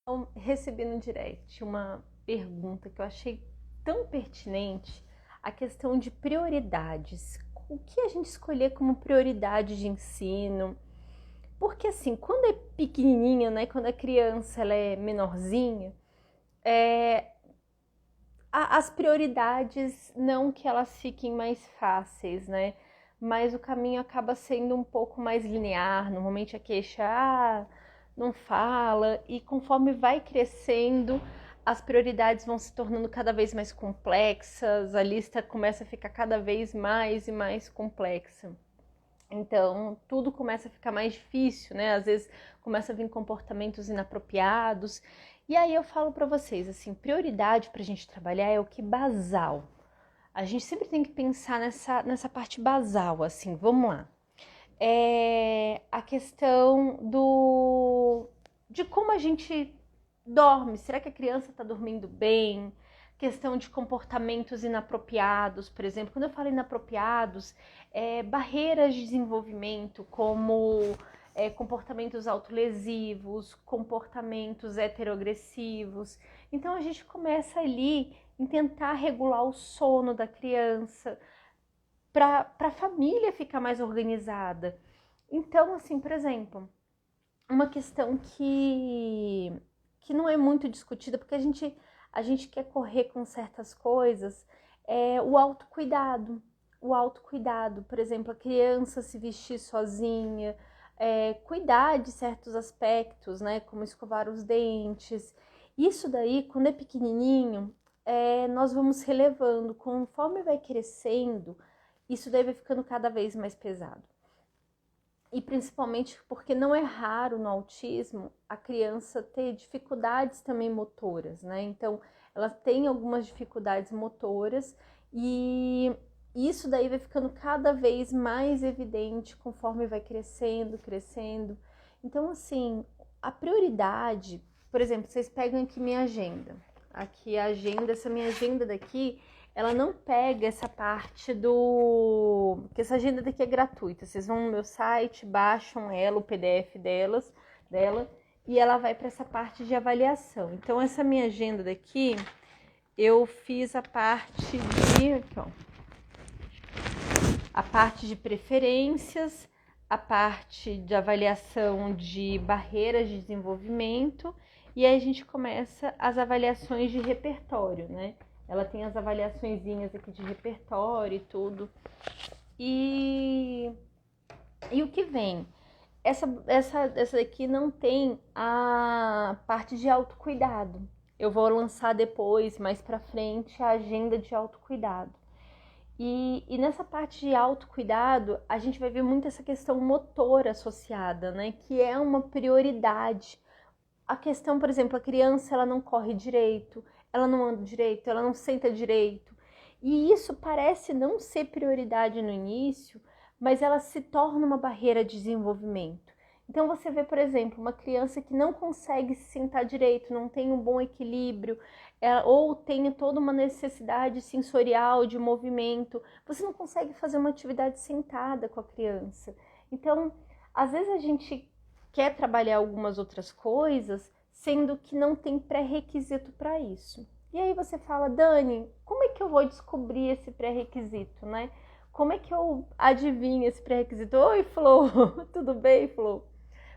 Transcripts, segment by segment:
Eu recebi no direct uma pergunta que eu achei tão pertinente, a questão de prioridades. O que a gente escolher como prioridade de ensino? Porque assim, quando é pequenininha, né, quando a criança ela é menorzinha, é, as prioridades não que elas fiquem mais fáceis, né? Mas o caminho acaba sendo um pouco mais linear. Normalmente a queixa não fala, e conforme vai crescendo, as prioridades vão se tornando cada vez mais complexas, a lista começa a ficar cada vez mais e mais complexa. Então, tudo começa a ficar mais difícil, né? Às vezes começa a vir comportamentos inapropriados. E aí eu falo para vocês, assim, prioridade para a gente trabalhar é o que basal. A gente sempre tem que pensar nessa parte basal, assim, vamos lá. É a questão de como a gente dorme. Será que a criança está dormindo bem? Questão de comportamentos inapropriados, por exemplo. Quando eu falo inapropriados, barreiras de desenvolvimento, como comportamentos autolesivos, comportamentos heteroagressivos. Então a gente começa ali em tentar regular o sono da criança, para a família ficar mais organizada. Então, assim, por exemplo, uma questão que não é muito discutida, porque a gente quer correr com certas coisas, é o autocuidado. O autocuidado, por exemplo, a criança se vestir sozinha, cuidar de certos aspectos, né, como escovar os dentes. Isso daí, quando é pequenininho, nós vamos relevando. Conforme vai crescendo, isso daí vai ficando cada vez mais pesado. E principalmente porque não é raro no autismo a criança ter dificuldades também motoras, né? Então, ela tem algumas dificuldades motoras e isso daí vai ficando cada vez mais evidente conforme vai crescendo, crescendo. Então, assim, a prioridade, por exemplo, vocês pegam aqui minha agenda. Aqui a agenda, essa minha agenda daqui, ela não pega essa parte do... Porque essa agenda daqui é gratuita. Vocês vão no meu site, baixam ela, o PDF dela, e ela vai para essa parte de avaliação. Então, essa minha agenda daqui, eu fiz a parte de... Aqui, ó, a parte de preferências, a parte de avaliação de barreiras de desenvolvimento, e aí a gente começa as avaliações de repertório, né? Ela tem as avaliaçõezinhas aqui de repertório e tudo. E o que vem? Essa daqui não tem a parte de autocuidado. Eu vou lançar depois, mais pra frente, a agenda de autocuidado. E nessa parte de autocuidado, a gente vai ver muito essa questão motora associada, né? Que é uma prioridade. A questão, por exemplo, a criança ela não corre direito, ela não anda direito, ela não senta direito. E isso parece não ser prioridade no início, mas ela se torna uma barreira de desenvolvimento. Então você vê, por exemplo, uma criança que não consegue se sentar direito, não tem um bom equilíbrio, ou tem toda uma necessidade sensorial de movimento, você não consegue fazer uma atividade sentada com a criança. Então, às vezes a gente quer trabalhar algumas outras coisas, sendo que não tem pré-requisito para isso. E aí você fala, Dani, como é que eu vou descobrir esse pré-requisito, né? Como é que eu adivinho esse pré-requisito? Oi, Flor, tudo bem, Flor?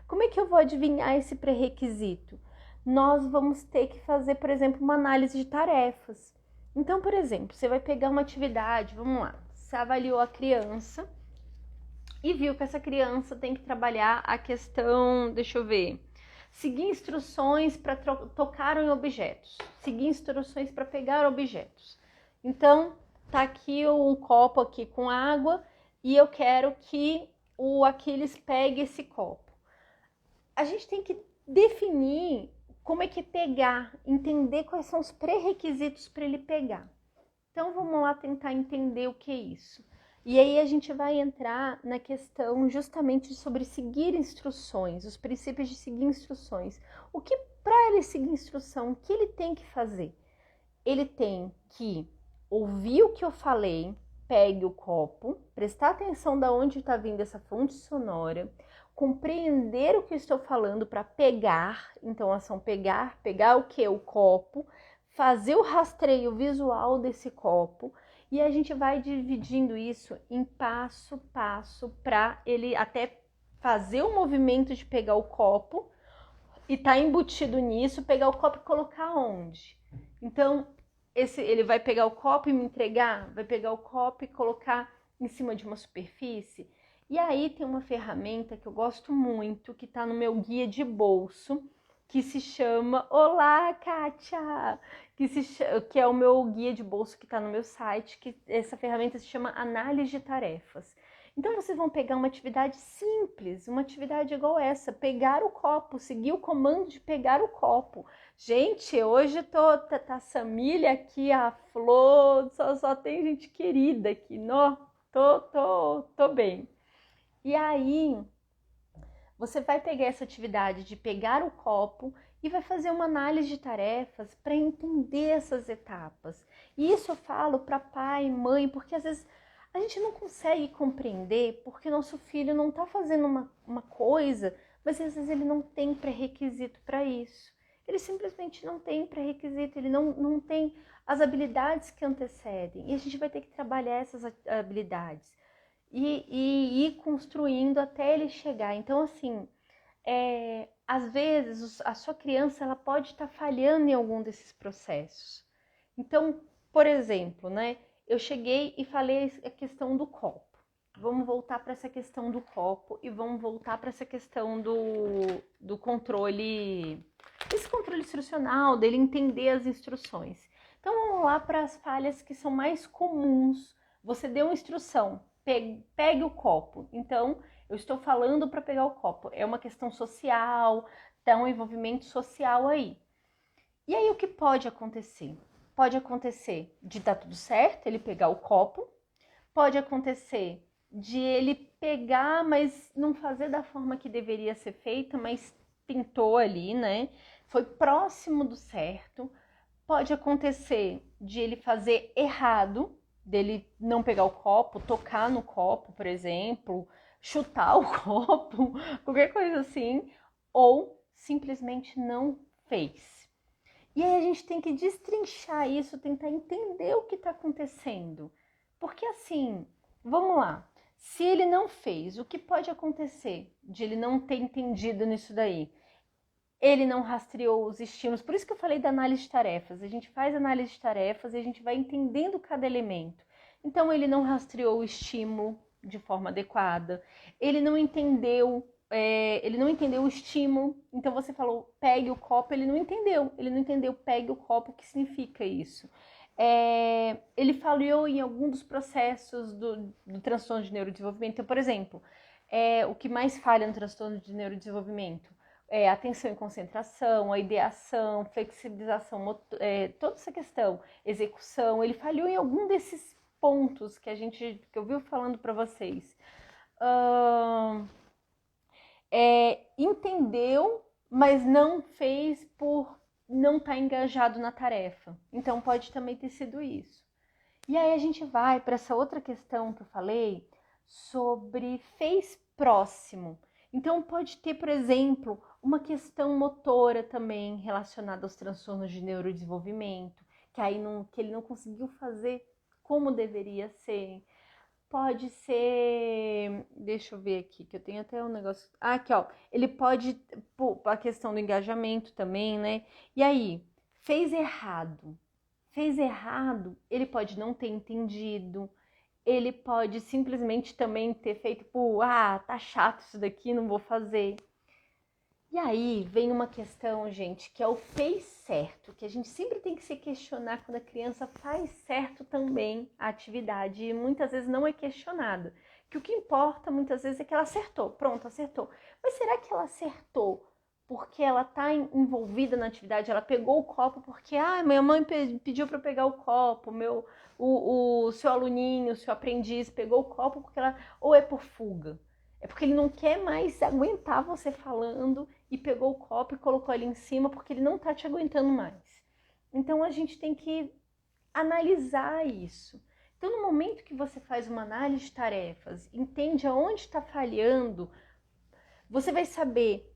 Como é que eu vou adivinhar esse pré-requisito? Nós vamos ter que fazer, por exemplo, uma análise de tarefas. Então, por exemplo, você vai pegar uma atividade, vamos lá, você avaliou a criança e viu que essa criança tem que trabalhar a questão, deixa eu ver, seguir instruções para tocar em objetos, seguir instruções para pegar objetos. Então, tá aqui um copo aqui com água e eu quero que o Aquiles pegue esse copo. A gente tem que definir como é que pegar, entender quais são os pré-requisitos para ele pegar. Então, vamos lá tentar entender o que é isso. E aí a gente vai entrar na questão justamente sobre seguir instruções, os princípios de seguir instruções. O que para ele seguir instrução, o que ele tem que fazer? Ele tem que ouvir o que eu falei, pegue o copo, prestar atenção de onde está vindo essa fonte sonora, compreender o que eu estou falando para pegar, então ação pegar o que? O copo, fazer o rastreio visual desse copo e a gente vai dividindo isso em passo a passo para ele até fazer o movimento de pegar o copo e tá embutido nisso, pegar o copo e colocar onde? Então, ele vai pegar o copo e me entregar, vai pegar o copo e colocar em cima de uma superfície. E aí tem uma ferramenta que eu gosto muito, que tá no meu guia de bolso, que se chama Olá, Kátia! Que é o meu guia de bolso que tá no meu site, que essa ferramenta se chama Análise de Tarefas. Então vocês vão pegar uma atividade simples, uma atividade igual essa, pegar o copo, seguir o comando de pegar o copo. Gente, hoje tá a Samília aqui, a Flor, só tem gente querida aqui, não? Tô bem. E aí, você vai pegar essa atividade de pegar o copo e vai fazer uma análise de tarefas para entender essas etapas. E isso eu falo para pai, mãe, porque às vezes a gente não consegue compreender porque nosso filho não está fazendo uma coisa, mas às vezes ele não tem pré-requisito para isso. Ele simplesmente não tem pré-requisito, ele não tem as habilidades que antecedem. E a gente vai ter que trabalhar essas habilidades e ir construindo até ele chegar. Então, assim, às vezes a sua criança ela pode estar falhando em algum desses processos. Então, por exemplo, né? Eu cheguei e falei a questão do copo. Vamos voltar para essa questão do copo e vamos voltar para essa questão do controle, esse controle instrucional, dele entender as instruções. Então vamos lá para as falhas que são mais comuns. Você deu uma instrução, pegue o copo. Então eu estou falando para pegar o copo. É uma questão social, tá um envolvimento social aí. E aí o que pode acontecer? Pode acontecer de dar tudo certo, ele pegar o copo. Pode acontecer de ele pegar, mas não fazer da forma que deveria ser feita, mas tentou ali, né? Foi próximo do certo. Pode acontecer de ele fazer errado, dele não pegar o copo, tocar no copo, por exemplo, chutar o copo, qualquer coisa assim, ou simplesmente não fez. E aí a gente tem que destrinchar isso, tentar entender o que está acontecendo. Porque assim, vamos lá, se ele não fez, o que pode acontecer de ele não ter entendido nisso daí? Ele não rastreou os estímulos, por isso que eu falei da análise de tarefas. A gente faz análise de tarefas e a gente vai entendendo cada elemento. Então ele não rastreou o estímulo de forma adequada, ele não entendeu o estímulo, então você falou pegue o copo, ele não entendeu pegue o copo, o que significa isso. Ele falhou em algum dos processos do transtorno de neurodesenvolvimento. Então, por exemplo, o que mais falha no transtorno de neurodesenvolvimento? Atenção e concentração, a ideação, flexibilização, toda essa questão, execução, ele falhou em algum desses pontos que eu vi falando para vocês. Entendeu, mas não fez por não estar engajado na tarefa. Então pode também ter sido isso. E aí a gente vai para essa outra questão que eu falei sobre fez próximo. Então pode ter, por exemplo, uma questão motora também relacionada aos transtornos de neurodesenvolvimento, que ele não conseguiu fazer como deveria ser. Pode ser, deixa eu ver aqui, que eu tenho até um negócio. Aqui, ó. Ele pode, a questão do engajamento também, né? E aí, fez errado, ele pode não ter entendido, ele pode simplesmente também ter feito, tá chato isso daqui, não vou fazer. E aí vem uma questão, gente, que é o fez certo, que a gente sempre tem que se questionar quando a criança faz certo também a atividade e muitas vezes não é questionada. Que o que importa muitas vezes é que ela acertou, pronto, acertou. Mas será que ela acertou porque ela está envolvida na atividade? Ela pegou o copo porque, minha mãe pediu para eu pegar o copo, o seu aluninho, o seu aprendiz pegou o copo porque ela, ou é por fuga? É porque ele não quer mais aguentar você falando e pegou o copo e colocou ali em cima porque ele não tá te aguentando mais. Então a gente tem que analisar isso. Então no momento que você faz uma análise de tarefas, entende aonde está falhando, Você vai saber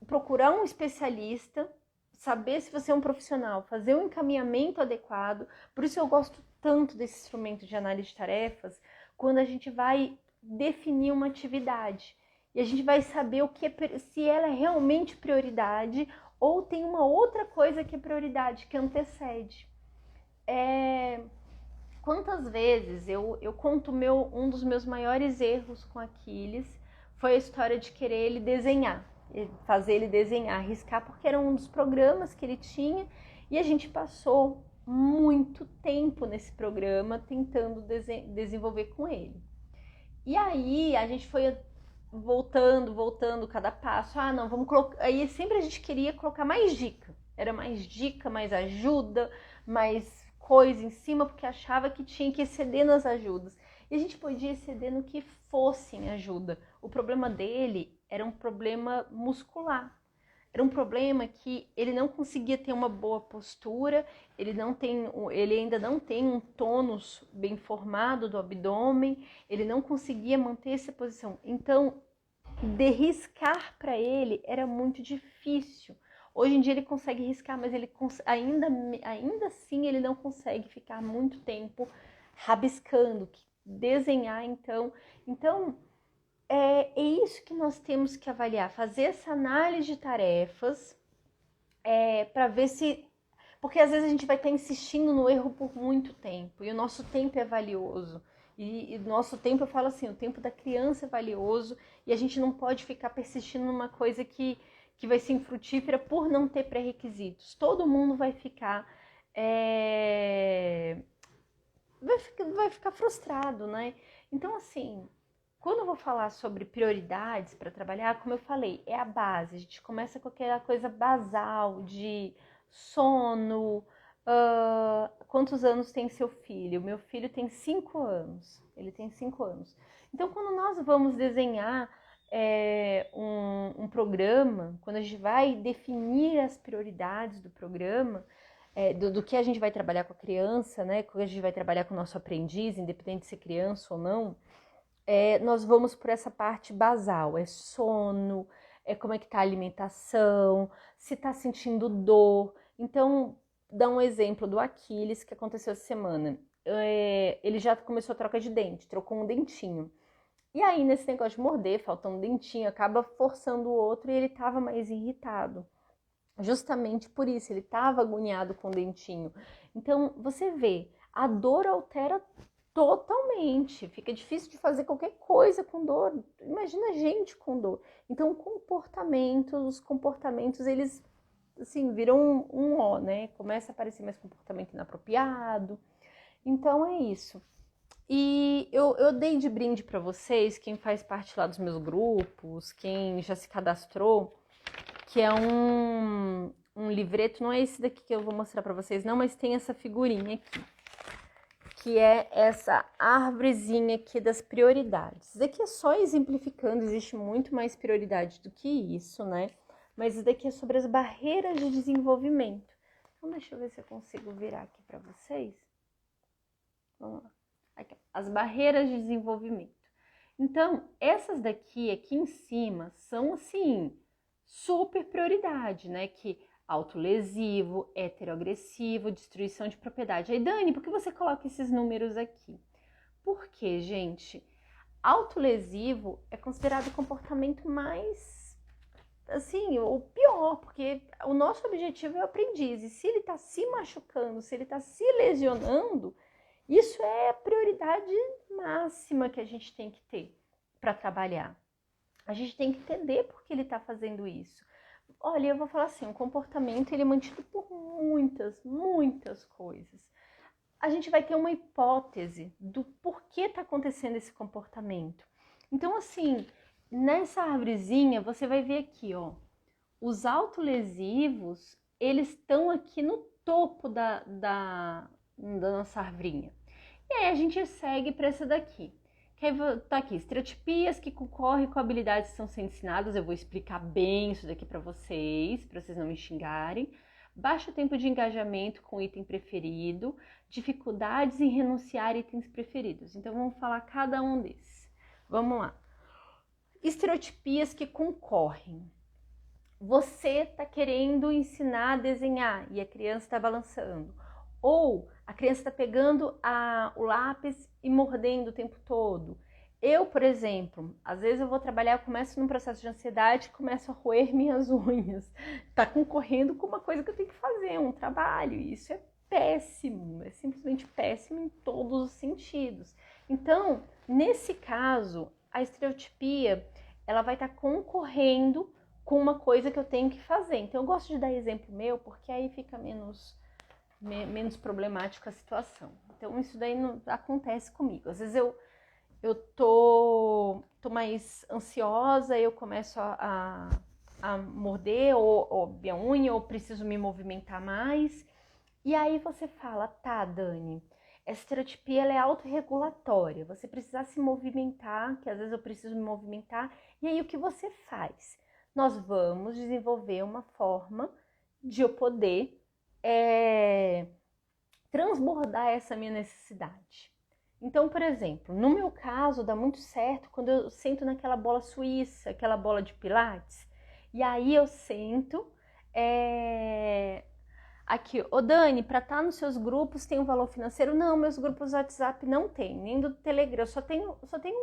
procurar um especialista, saber se você é um profissional, fazer um encaminhamento adequado. Por isso eu gosto tanto desse instrumento de análise de tarefas, quando a gente vai definir uma atividade. E a gente vai saber o que se ela é realmente prioridade ou tem uma outra coisa que é prioridade, que antecede. Quantas vezes eu conto um dos meus maiores erros com Aquiles foi a história de querer ele desenhar, fazer ele desenhar, riscar, porque era um dos programas que ele tinha e a gente passou muito tempo nesse programa tentando desenvolver com ele. E aí a gente foi voltando cada passo. Ah, não, vamos colocar. Aí sempre a gente queria colocar mais dica. Era mais dica, mais ajuda, mais coisa em cima, porque achava que tinha que exceder nas ajudas. E a gente podia exceder no que fosse em ajuda. O problema dele era um problema muscular. Era um problema que ele não conseguia ter uma boa postura, ele ainda não tem um tônus bem formado do abdômen, ele não conseguia manter essa posição. Então, riscar para ele era muito difícil. Hoje em dia ele consegue riscar, mas ele ainda assim ele não consegue ficar muito tempo rabiscando, desenhar então. Então, é isso que nós temos que avaliar, fazer essa análise de tarefas para ver se... Porque às vezes a gente vai estar insistindo no erro por muito tempo e o nosso tempo é valioso. E nosso tempo, eu falo assim, o tempo da criança é valioso e a gente não pode ficar persistindo numa coisa que vai ser infrutífera por não ter pré-requisitos. Todo mundo vai ficar frustrado, né? Então, assim, quando eu vou falar sobre prioridades para trabalhar, como eu falei, é a base. A gente começa com aquela coisa basal de sono. Quantos anos tem seu filho? Meu filho tem 5 anos. Ele tem 5 anos. Então, quando nós vamos desenhar um programa, quando a gente vai definir as prioridades do programa, do que a gente vai trabalhar com a criança, né? Que a gente vai trabalhar com o nosso aprendiz, independente de ser criança ou não, nós vamos por essa parte basal, sono, como é que tá a alimentação, se tá sentindo dor. Então, dá um exemplo do Aquiles que aconteceu essa semana. Ele já começou a troca de dente, trocou um dentinho. E aí, nesse negócio de morder, faltando um dentinho, acaba forçando o outro e ele tava mais irritado. Justamente por isso, ele tava agoniado com o dentinho. Então, você vê, a dor altera totalmente, fica difícil de fazer qualquer coisa com dor. Imagina a gente com dor. Então, os comportamentos, eles assim, viram um ó, né? Começa a aparecer mais comportamento inapropriado. Então, é isso. E eu dei de brinde para vocês, quem faz parte lá dos meus grupos, quem já se cadastrou, que é um livreto, não é esse daqui que eu vou mostrar para vocês não, mas tem essa figurinha aqui, que é essa árvorezinha aqui das prioridades. Isso daqui é só exemplificando, existe muito mais prioridade do que isso, né? Mas isso daqui é sobre as barreiras de desenvolvimento. Então, deixa eu ver se eu consigo virar aqui para vocês. Vamos lá. Aqui, as barreiras de desenvolvimento. Então, essas daqui em cima são, assim, super prioridade, né? Que autolesivo, heteroagressivo, destruição de propriedade. Aí, Dani, por que você coloca esses números aqui? Porque, gente, autolesivo é considerado o comportamento mais, assim, o pior, porque o nosso objetivo é o aprendiz. E se ele está se machucando, se ele está se lesionando, isso é a prioridade máxima que a gente tem que ter para trabalhar. A gente tem que entender por que ele está fazendo isso. Olha, eu vou falar assim, o comportamento ele é mantido por muitas coisas. A gente vai ter uma hipótese do porquê está acontecendo esse comportamento. Então, assim, nessa árvorezinha, você vai ver aqui, ó, os autolesivos, eles estão aqui no topo da nossa arvrinha. E aí a gente segue para essa daqui. Que tá aqui, estereotipias que concorrem com habilidades que estão sendo ensinadas. Eu vou explicar bem isso daqui para vocês não me xingarem. Baixo tempo de engajamento com item preferido, dificuldades em renunciar a itens preferidos. Então vamos falar cada um desses. Vamos lá. estereotipias que concorrem. Você está querendo ensinar a desenhar e a criança está balançando. Ou a criança está pegando o lápis e mordendo o tempo todo. Eu, por exemplo, às vezes eu vou trabalhar, eu começo num processo de ansiedade, começo a roer minhas unhas. Está concorrendo com uma coisa que eu tenho que fazer, um trabalho. E isso é péssimo, é simplesmente péssimo em todos os sentidos. Então, nesse caso, a estereotipia, ela vai estar concorrendo com uma coisa que eu tenho que fazer. Então, eu gosto de dar exemplo meu, porque aí fica menos problemática a situação. Então, isso daí não acontece comigo. Às vezes eu tô mais ansiosa, eu começo a morder ou minha unha, ou preciso me movimentar mais. E aí você fala, tá, Dani, essa estereotipia ela é autorregulatória. Você precisa se movimentar, que às vezes eu preciso me movimentar. E aí o que você faz? Nós vamos desenvolver uma forma de eu poder transbordar essa minha necessidade. Então, por exemplo, no meu caso, dá muito certo quando eu sento naquela bola suíça, aquela bola de pilates, e aí eu sento aqui, ô Dani, para estar nos seus grupos tem um valor financeiro? Não, meus grupos do WhatsApp não tem, nem do Telegram, eu só tenho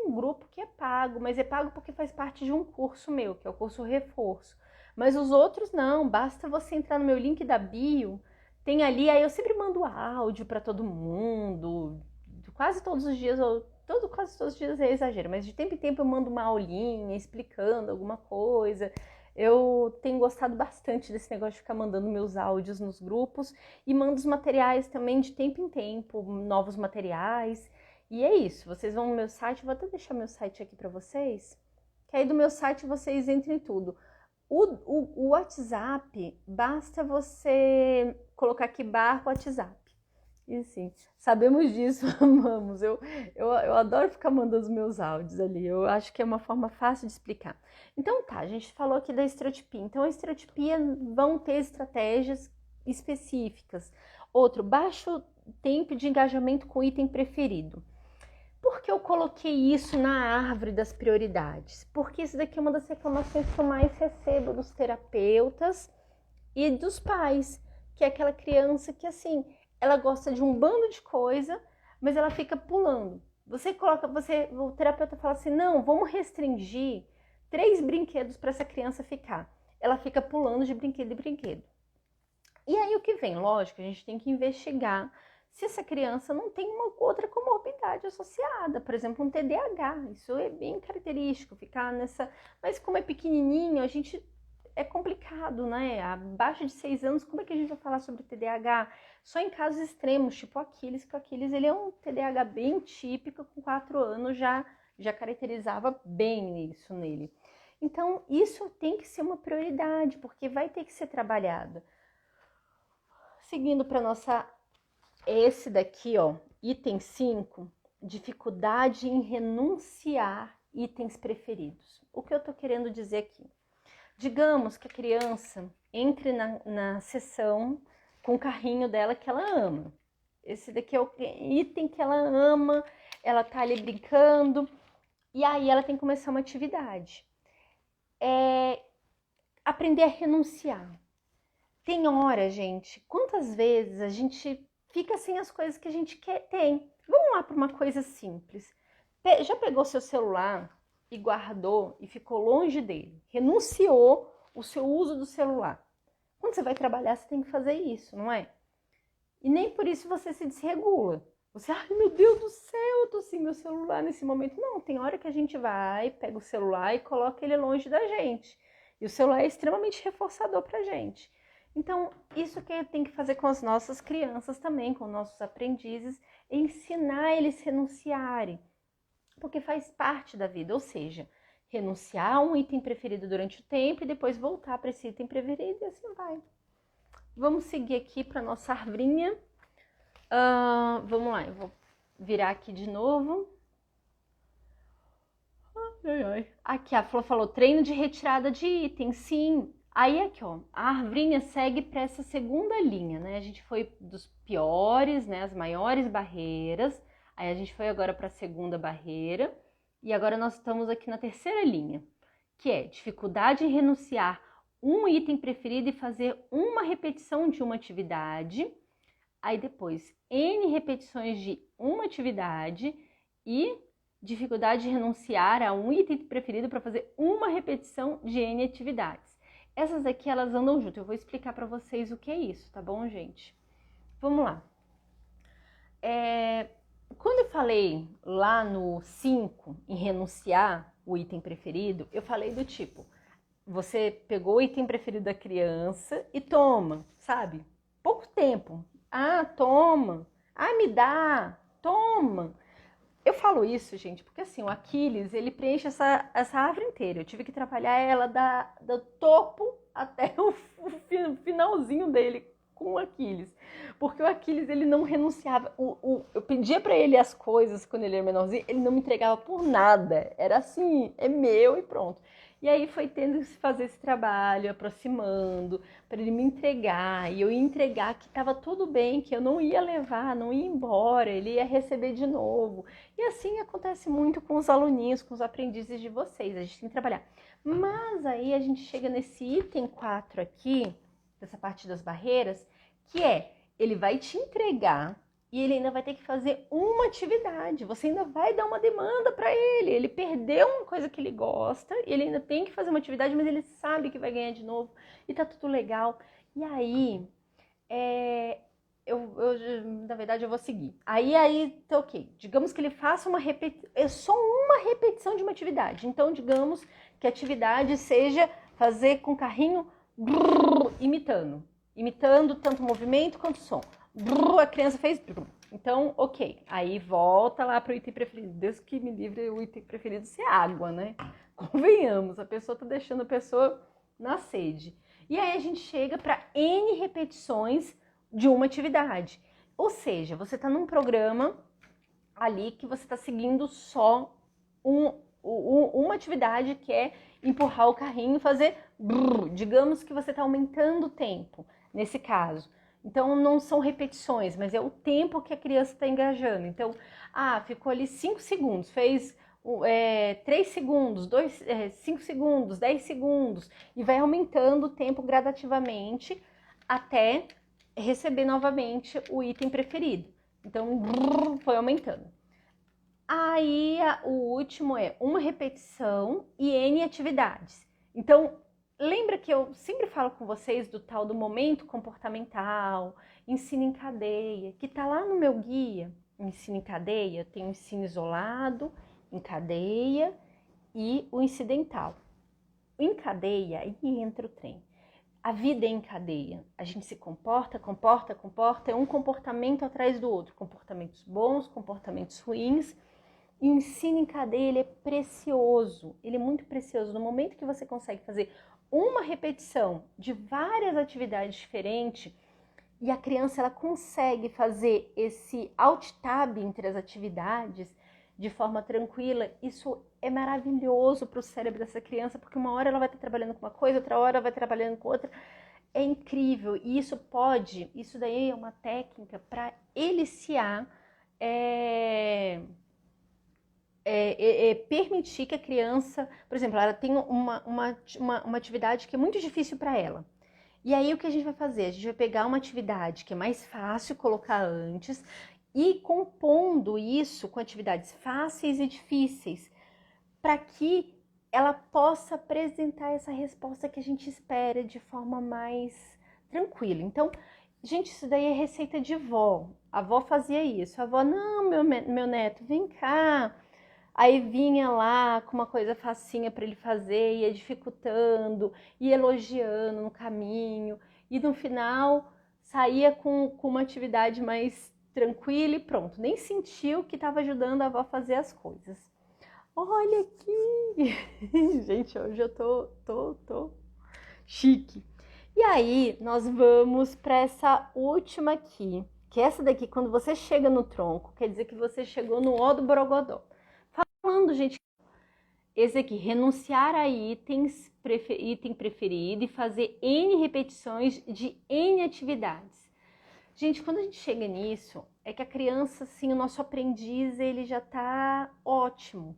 um grupo que é pago, mas é pago porque faz parte de um curso meu, que é o curso Reforço. Mas os outros não, basta você entrar no meu link da bio, tem ali, aí eu sempre mando áudio para todo mundo, quase todos os dias, quase todos os dias é exagero, mas de tempo em tempo eu mando uma aulinha explicando alguma coisa. Eu tenho gostado bastante desse negócio de ficar mandando meus áudios nos grupos e mando os materiais também de tempo em tempo, novos materiais. E é isso, vocês vão no meu site, vou até deixar meu site aqui para vocês, que aí do meu site vocês entrem em tudo. O WhatsApp, basta você colocar aqui /WhatsApp. E sim, sabemos disso, amamos. Eu adoro ficar mandando os meus áudios ali. Eu acho que é uma forma fácil de explicar. Então tá, a gente falou aqui da estereotipia. Então a estereotipia vão ter estratégias específicas. Outro, baixo tempo de engajamento com o item preferido. Por que eu coloquei isso na árvore das prioridades? Porque isso daqui é uma das reclamações que eu mais recebo dos terapeutas e dos pais, que é aquela criança que assim, ela gosta de um bando de coisa, mas ela fica pulando. O terapeuta fala assim, não, vamos restringir 3 brinquedos para essa criança ficar. Ela fica pulando de brinquedo em brinquedo. E aí o que vem? Lógico, a gente tem que investigar se essa criança não tem uma outra comorbidade associada, por exemplo, um TDAH. Isso é bem característico, ficar nessa... Mas como é pequenininho, é complicado, né? Abaixo de 6 anos, como é que a gente vai falar sobre TDAH? Só em casos extremos, tipo Aquiles, que o Aquiles ele é um TDAH bem típico, com 4 anos já caracterizava bem isso nele. Então, isso tem que ser uma prioridade, porque vai ter que ser trabalhado. Seguindo para nossa... Esse daqui, ó, item 5, dificuldade em renunciar itens preferidos. O que eu tô querendo dizer aqui? Digamos que a criança entre na sessão com o carrinho dela que ela ama. Esse daqui é o item que ela ama, ela tá ali brincando, e aí ela tem que começar uma atividade. Aprender a renunciar. Tem hora, gente, quantas vezes a gente fica sem as coisas que a gente tem? Vamos lá para uma coisa simples. Já pegou seu celular e guardou e ficou longe dele? Renunciou o seu uso do celular. Quando você vai trabalhar, você tem que fazer isso, não é? E nem por isso você se desregula. Você, ai meu Deus do céu, eu tô sem meu celular nesse momento. Não, tem hora que a gente vai, pega o celular e coloca ele longe da gente. E o celular é extremamente reforçador pra gente. Então, isso que tem que fazer com as nossas crianças também, com nossos aprendizes, é ensinar eles a renunciarem, porque faz parte da vida, ou seja, renunciar a um item preferido durante o tempo e depois voltar para esse item preferido e assim vai. Vamos seguir aqui para nossa arvrinha. Vamos lá, eu vou virar aqui de novo. Aqui, a Flor falou, treino de retirada de itens, sim. Aí aqui, ó, a arvrinha segue para essa segunda linha, né? A gente foi dos piores, né, as maiores barreiras. Aí a gente foi agora para a segunda barreira. E agora nós estamos aqui na terceira linha. que é dificuldade em renunciar um item preferido e fazer uma repetição de uma atividade. Aí depois, N repetições de uma atividade e dificuldade de renunciar a um item preferido para fazer uma repetição de N atividades. Essas aqui, elas andam junto. Eu vou explicar para vocês o que é isso, tá bom, gente? Vamos lá. Quando eu falei lá no 5 em renunciar o item preferido, eu falei do tipo, você pegou o item preferido da criança e toma, sabe? Pouco tempo. Ah, toma. Ah, me dá. Toma. Eu falo isso, gente, porque assim, o Aquiles, ele preenche essa árvore inteira. Eu tive que trabalhar ela do topo até o finalzinho dele com o Aquiles. Porque o Aquiles, ele não renunciava. Eu pedia pra ele as coisas quando ele era menorzinho, ele não me entregava por nada. Era assim, é meu e pronto. E aí foi tendo que fazer esse trabalho, aproximando, para ele me entregar. E eu ia entregar que estava tudo bem, que eu não ia levar, não ia embora, ele ia receber de novo. E assim acontece muito com os aluninhos, com os aprendizes de vocês. A gente tem que trabalhar. Mas aí a gente chega nesse item 4 aqui, dessa parte das barreiras, que é, ele vai te entregar e ele ainda vai ter que fazer uma atividade. Você ainda vai dar uma demanda para ele. Ele perdeu uma coisa que ele gosta, ele ainda tem que fazer uma atividade, mas ele sabe que vai ganhar de novo e tá tudo legal. E aí, na verdade, eu vou seguir. Aí, tá ok. Digamos que ele faça só uma repetição de uma atividade. Então, digamos que a atividade seja fazer com o carrinho imitando tanto o movimento quanto o som. A criança fez. Então, ok. Aí volta lá para o item preferido. Deus que me livre o item preferido ser água, né? Convenhamos, a pessoa tá deixando a pessoa na sede. E aí a gente chega para N repetições de uma atividade. Ou seja, você tá num programa ali que você tá seguindo só uma atividade que é empurrar o carrinho e fazer. Digamos que você tá aumentando o tempo nesse caso. Então, não são repetições, mas é o tempo que a criança está engajando. Então, ficou ali 5 segundos, fez 3 segundos, 5 segundos, 10 segundos, e vai aumentando o tempo gradativamente até receber novamente o item preferido. Então, foi aumentando. Aí, o último é uma repetição e N atividades. Então, lembra que eu sempre falo com vocês do tal do momento comportamental, ensino em cadeia, que tá lá no meu guia, ensino em cadeia, tem o ensino isolado, em cadeia e o incidental. Em cadeia, aí entra o trem. A vida é em cadeia. A gente se comporta, é um comportamento atrás do outro. Comportamentos bons, comportamentos ruins. E o ensino em cadeia, ele é precioso. Ele é muito precioso. No momento que você consegue fazer uma repetição de várias atividades diferentes e a criança ela consegue fazer esse alt-tab entre as atividades de forma tranquila, isso é maravilhoso para o cérebro dessa criança, porque uma hora ela vai estar trabalhando com uma coisa, outra hora ela vai trabalhando com outra. É incrível. E isso daí é uma técnica para eliciar, permitir que a criança, por exemplo, ela tem uma atividade que é muito difícil para ela. E aí o que a gente vai fazer? A gente vai pegar uma atividade que é mais fácil colocar antes e compondo isso com atividades fáceis e difíceis, para que ela possa apresentar essa resposta que a gente espera de forma mais tranquila. Então, gente, isso daí é receita de vó. A avó fazia isso. A avó, não, meu neto, vem cá. Aí vinha lá com uma coisa facinha para ele fazer, ia dificultando, ia elogiando no caminho. E no final saía com uma atividade mais tranquila e pronto. Nem sentiu que estava ajudando a avó a fazer as coisas. Olha aqui! Gente, hoje eu tô chique. E aí, nós vamos para essa última aqui. Que essa daqui, quando você chega no tronco, quer dizer que você chegou no ó do borogodó. Falando, gente, esse aqui, renunciar a item preferido e fazer N repetições de N atividades. Gente, quando a gente chega nisso, é que a criança, assim, o nosso aprendiz, ele já tá ótimo.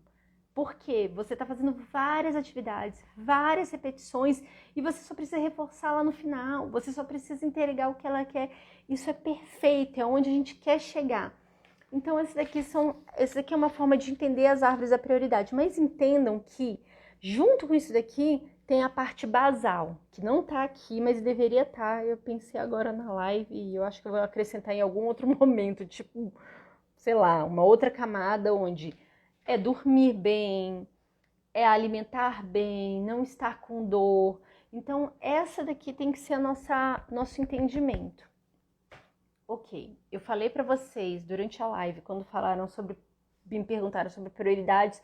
Porque você está fazendo várias atividades, várias repetições e você só precisa reforçar lá no final, você só precisa entregar o que ela quer. Isso é perfeito, é onde a gente quer chegar. Então, esse daqui é uma forma de entender as árvores da prioridade. Mas entendam que, junto com isso daqui, tem a parte basal, que não tá aqui, mas deveria estar. Eu pensei agora na live e eu acho que eu vou acrescentar em algum outro momento, tipo, sei lá, uma outra camada onde é dormir bem, é alimentar bem, não estar com dor. Então, essa daqui tem que ser nosso entendimento. Ok, eu falei para vocês durante a live, quando me perguntaram sobre prioridades,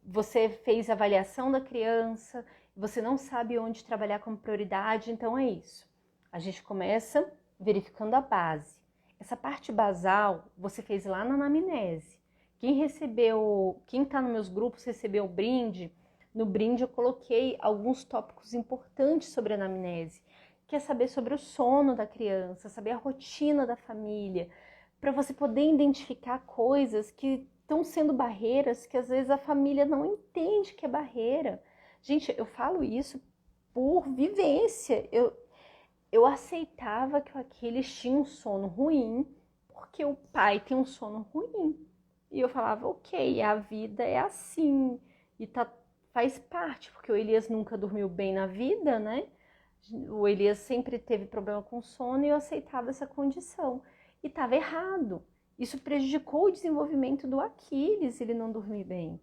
você fez avaliação da criança, você não sabe onde trabalhar como prioridade, então é isso. A gente começa verificando a base. Essa parte basal você fez lá na anamnese. Quem está nos meus grupos recebeu o brinde, no brinde eu coloquei alguns tópicos importantes sobre a anamnese. Quer saber sobre o sono da criança, saber a rotina da família, para você poder identificar coisas que estão sendo barreiras que às vezes a família não entende que é barreira. Gente, eu falo isso por vivência. Eu aceitava que o Aquiles tinha um sono ruim porque o pai tem um sono ruim. E eu falava, ok, a vida é assim. E faz parte, porque o Elias nunca dormiu bem na vida, né? O Elias sempre teve problema com sono e eu aceitava essa condição. E estava errado. Isso prejudicou o desenvolvimento do Aquiles, ele não dormir bem.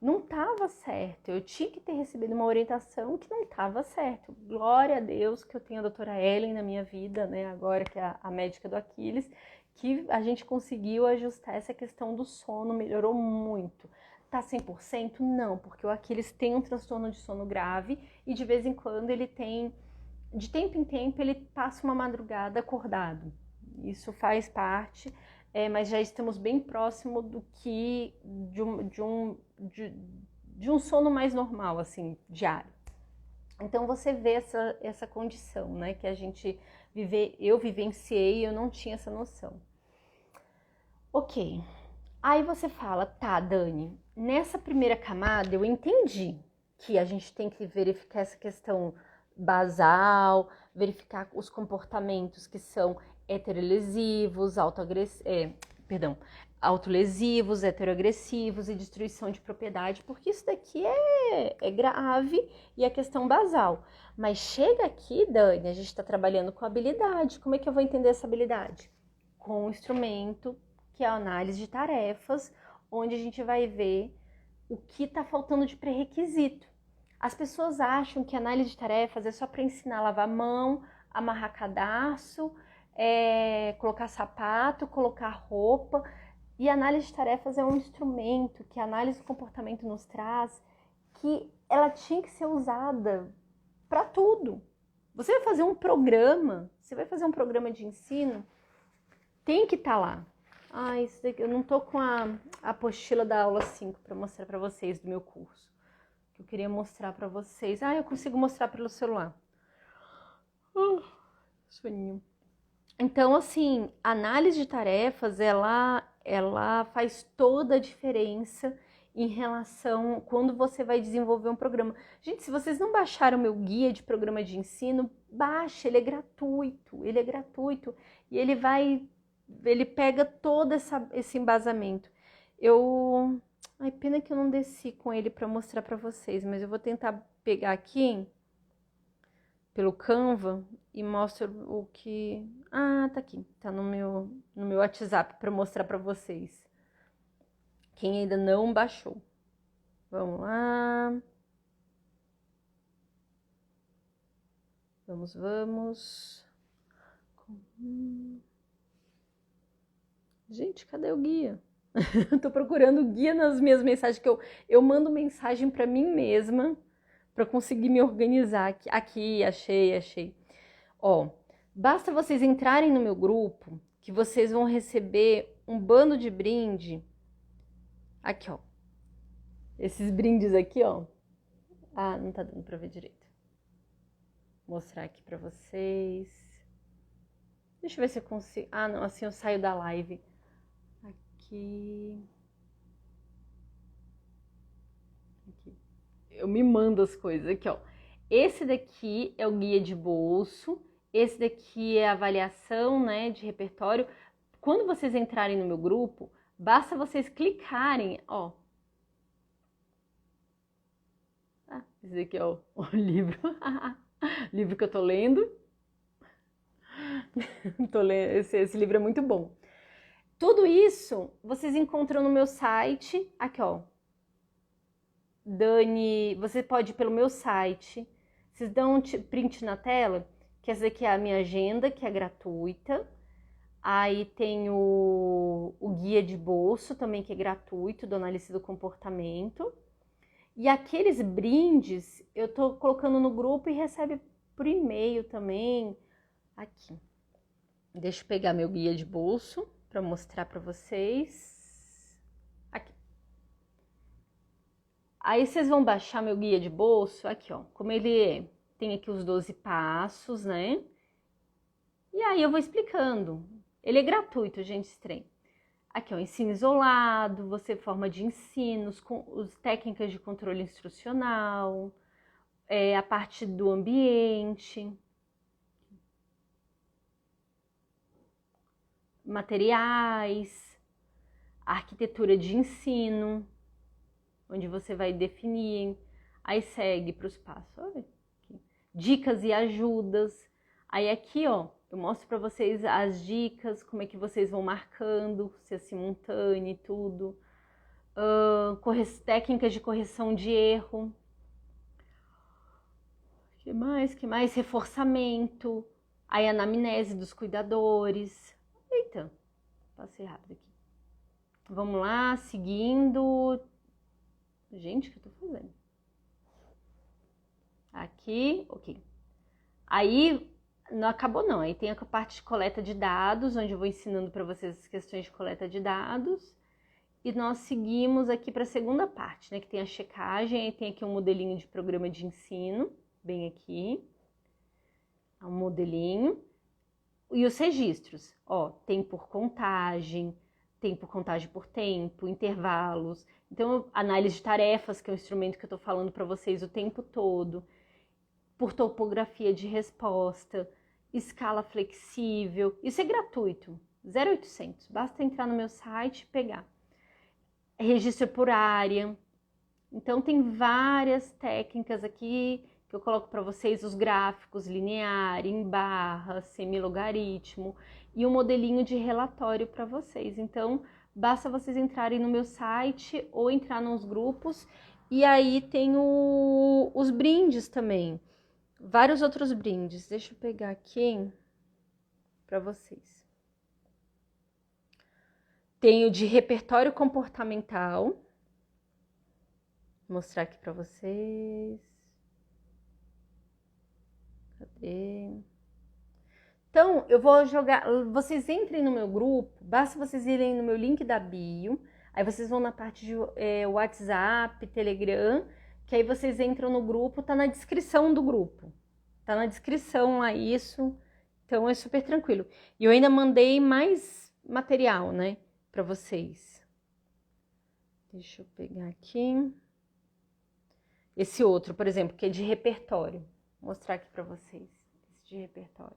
Não estava certo. Eu tinha que ter recebido uma orientação que não estava certo. Glória a Deus que eu tenho a doutora Ellen na minha vida, né? Agora que é a médica do Aquiles, que a gente conseguiu ajustar essa questão do sono, melhorou muito. Tá 100%? Não, porque o Aquiles tem um transtorno de sono grave e de vez em quando ele tem, de tempo em tempo, ele passa uma madrugada acordado. Isso faz parte, mas já estamos bem próximo do que de um sono mais normal, assim, diário. Então você vê essa condição, né, que eu vivenciei e eu não tinha essa noção. Ok, aí você fala, tá, Dani, nessa primeira camada eu entendi que a gente tem que verificar essa questão basal, verificar os comportamentos que são heterolesivos, autolesivos, heteroagressivos e destruição de propriedade, porque isso daqui é grave e é questão basal. Mas chega aqui, Dani, a gente está trabalhando com habilidade. Como é que eu vou entender essa habilidade? Com o instrumento que é a análise de tarefas, onde a gente vai ver o que está faltando de pré-requisito. As pessoas acham que análise de tarefas é só para ensinar a lavar a mão, amarrar cadarço, colocar sapato, colocar roupa. E a análise de tarefas é um instrumento que a análise do comportamento nos traz, que ela tinha que ser usada para tudo. Você vai fazer um programa de ensino, tem que estar lá. Isso daqui, eu não tô com a apostila da aula 5 para mostrar para vocês do meu curso. Que eu queria mostrar para vocês. Eu consigo mostrar pelo celular. Soninho. Então, assim, a análise de tarefas, ela faz toda a diferença em relação quando você vai desenvolver um programa. Gente, se vocês não baixaram meu guia de programa de ensino, baixe, ele é gratuito e ele pega todo esse embasamento. Pena que eu não desci com ele para mostrar para vocês, mas eu vou tentar pegar aqui pelo Canva e mostro o que... tá aqui, tá no meu WhatsApp para mostrar para vocês. Quem ainda não baixou. Vamos lá. Vamos. Gente, cadê o guia? Tô procurando o guia nas minhas mensagens, que eu mando mensagem para mim mesma para conseguir me organizar. Aqui, achei. Basta vocês entrarem no meu grupo que vocês vão receber um bando de brinde. Aqui, esses brindes aqui, não tá dando pra ver direito. Vou mostrar aqui pra vocês. Deixa eu ver se eu consigo. Não, assim eu saio da live. Aqui. eu me mando as coisas aqui, ó. Esse daqui é o guia de bolso, esse daqui é a avaliação, né, de repertório. Quando vocês entrarem no meu grupo, basta vocês clicarem, ó. Ah, esse daqui é o livro, livro que eu tô lendo. Esse livro é muito bom. Tudo isso vocês encontram no meu site, aqui ó. Dani, você pode ir pelo meu site, vocês dão um print na tela, que essa aqui é a minha agenda, que é gratuita. Aí tem o guia de bolso também, que é gratuito, do Análise do Comportamento. E aqueles brindes eu tô colocando no grupo e recebe por e-mail também. Aqui. Deixa eu pegar meu guia de bolso para mostrar para vocês. Aqui. Aí vocês vão baixar meu guia de bolso, aqui ó, como ele é. Tem aqui os 12 passos, né? E aí eu vou explicando. Ele é gratuito, gente, esse trem. Aqui ó, ensino isolado, você forma de ensinos, com as técnicas de controle instrucional, a parte do ambiente, materiais, arquitetura de ensino, onde você vai definir, aí segue para os passos, olha aqui. Dicas e ajudas, aí aqui ó, eu mostro para vocês as dicas, como é que vocês vão marcando, se é simultâneo e tudo, técnicas de correção de erro, que mais? Reforçamento, aí anamnese dos cuidadores, eita, passei rápido aqui. Vamos lá, seguindo. Gente, o que eu tô fazendo? Aqui, ok. Aí, não acabou não. Aí tem a parte de coleta de dados, onde eu vou ensinando para vocês as questões de coleta de dados. E nós seguimos aqui para a segunda parte, né? Que tem a checagem, aí tem aqui um modelinho de programa de ensino, bem aqui. Um modelinho. E os registros, ó, tem por contagem por tempo, intervalos. Então, análise de tarefas, que é o instrumento que eu tô falando para vocês o tempo todo. Por topografia de resposta, escala flexível. Isso é gratuito, 0800. Basta entrar no meu site e pegar. Registro por área. Então, tem várias técnicas aqui que eu coloco para vocês, os gráficos linear, em barra, semilogaritmo e um modelinho de relatório para vocês. Então, basta vocês entrarem no meu site ou entrar nos grupos e aí tem os brindes também. Vários outros brindes. Deixa eu pegar aqui para vocês. Tem o de repertório comportamental. Vou mostrar aqui para vocês. Cadê? Então, eu vou jogar. Vocês entrem no meu grupo, basta vocês irem no meu link da bio. Aí vocês vão na parte de WhatsApp, Telegram, que aí vocês entram no grupo, tá na descrição do grupo. Tá na descrição lá isso. Então é super tranquilo. E eu ainda mandei mais material, né, para vocês. Deixa eu pegar aqui. Esse outro, por exemplo, que é de repertório. Vou mostrar aqui para vocês. Esse de repertório.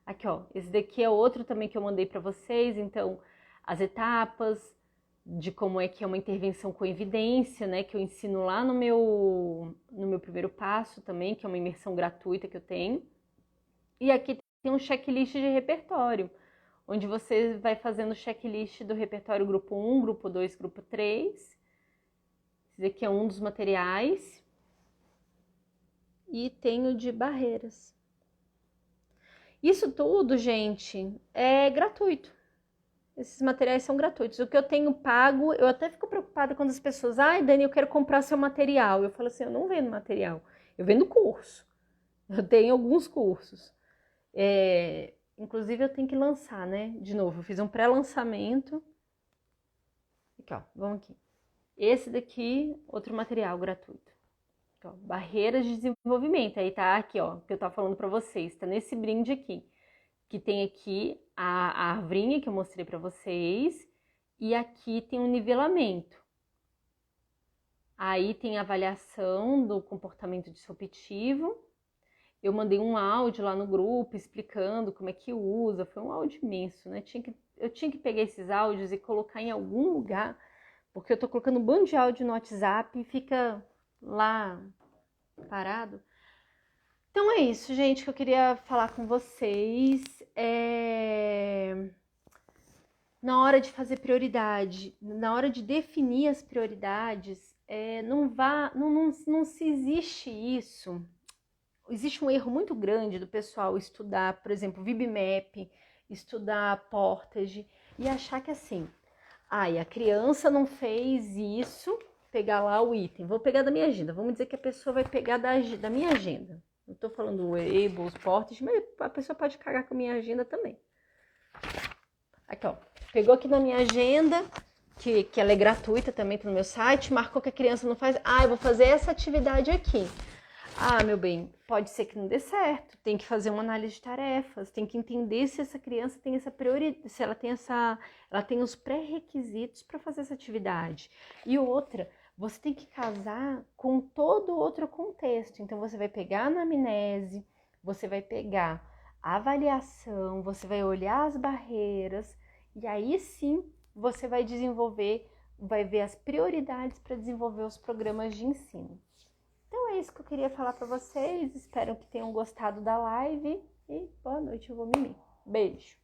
Aqui, ó. Esse daqui é outro também que eu mandei para vocês. Então, as etapas de como é que é uma intervenção com evidência, né? Que eu ensino lá no meu primeiro passo também, que é uma imersão gratuita que eu tenho. E aqui tem um checklist de repertório, onde você vai fazendo o checklist do repertório grupo 1, grupo 2, grupo 3. Esse aqui é um dos materiais. E tem o de barreiras. Isso tudo, gente, é gratuito. Esses materiais são gratuitos. O que eu tenho pago, eu até fico preocupada quando as pessoas... Ai, Dani, eu quero comprar seu material. Eu falo assim, eu não vendo material. Eu vendo curso. Eu tenho alguns cursos. Inclusive, eu tenho que lançar, né? De novo, eu fiz um pré-lançamento. Aqui, ó. Vamos aqui. Esse daqui, outro material gratuito. Aqui, ó, barreiras de desenvolvimento. Aí tá aqui, ó, que eu tava falando pra vocês. Tá nesse brinde aqui. Que tem aqui a arvrinha que eu mostrei pra vocês. E aqui tem um nivelamento. Aí tem a avaliação do comportamento disruptivo. Eu mandei um áudio lá no grupo explicando como é que usa. Foi um áudio imenso, né? Eu tinha que pegar esses áudios e colocar em algum lugar, porque eu tô colocando um bando de áudio no WhatsApp e fica lá parado. Então é isso, gente, que eu queria falar com vocês. Na hora de fazer prioridade, na hora de definir as prioridades, não se existe isso. Existe um erro muito grande do pessoal estudar, por exemplo, VibMap, estudar Portage e achar que assim, a criança não fez isso, pegar lá o item. Vou pegar da minha agenda. Vamos dizer que a pessoa vai pegar da minha agenda. Não estou falando Wearables, Portage, mas a pessoa pode cagar com a minha agenda também. Aqui, ó. Pegou aqui na minha agenda, que ela é gratuita também no meu site, marcou que a criança não faz. Eu vou fazer essa atividade aqui. Meu bem, pode ser que não dê certo. Tem que fazer uma análise de tarefas, tem que entender se essa criança tem essa prioridade, se ela tem os pré-requisitos para fazer essa atividade. E outra, você tem que casar com todo outro contexto. Então você vai pegar a anamnese, você vai pegar a avaliação, você vai olhar as barreiras e aí sim você vai ver as prioridades para desenvolver os programas de ensino. Então é isso que eu queria falar para vocês. Espero que tenham gostado da live e boa noite, eu vou mimir. Beijo!